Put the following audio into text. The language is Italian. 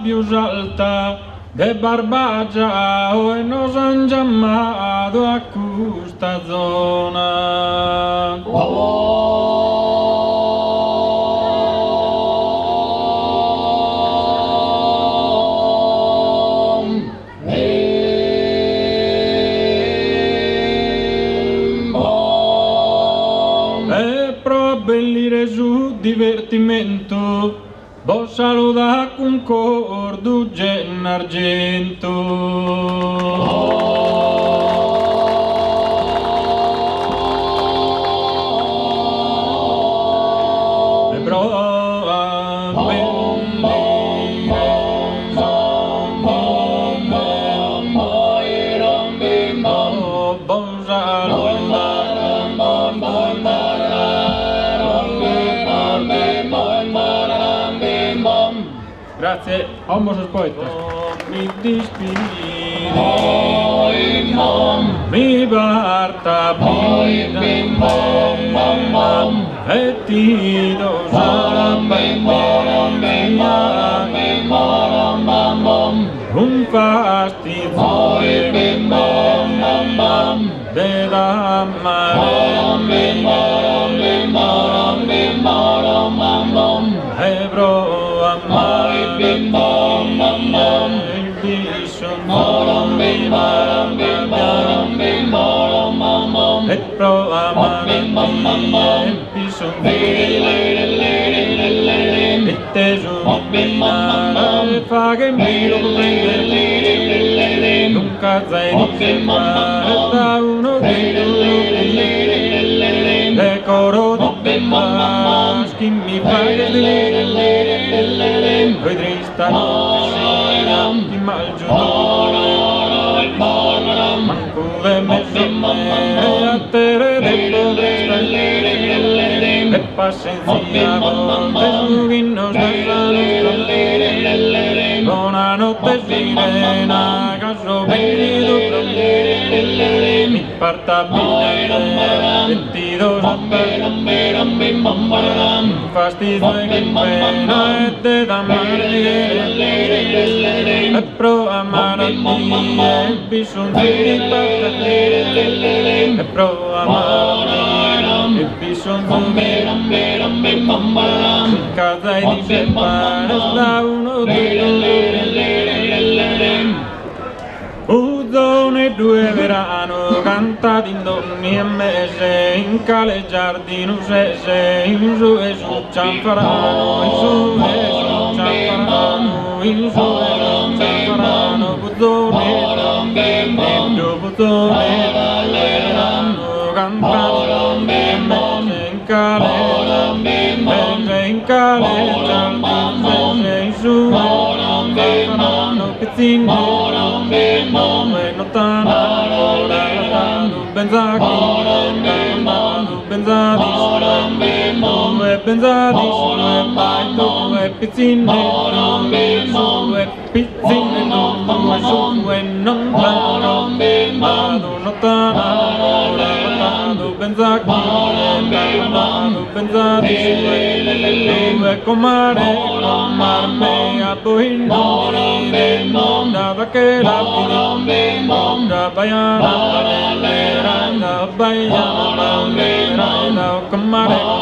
più alta de Barbagia e nos han chiamato a questa zona. E pro abbellire su divertimento vos saluda con cordu gen argento. Grazie, homo sospoita. Mi dispiri, mi barta e ti do un fastidio de amare e pro amare e pro amare e te giubinare fa che mi lo prende nunca zai di da uno le coro di maschi mi fa poi trista di malgiudore manco le mezzo a terre e pazienza volte sughino buonanotte sirena caso venido mi parta bene 22 fastidio e che pena e te da e pro amare e bisogno di parte e pro amare e bisogno di casa e di seppare sta uno Uzzone due verano cantati in ogni mese in cale giardino sese in su e su cianfarano in su e su cianfarano in su e su cianfarano Uzzone e due Uzzone verano cantati in cale sese in cale giardino sese in su e su cianfarano pizzini benzati sulle baito e pizzine due pizzine due su e non vanno vado nottano benzati due comare me a poi non da vaquera da baiana da comare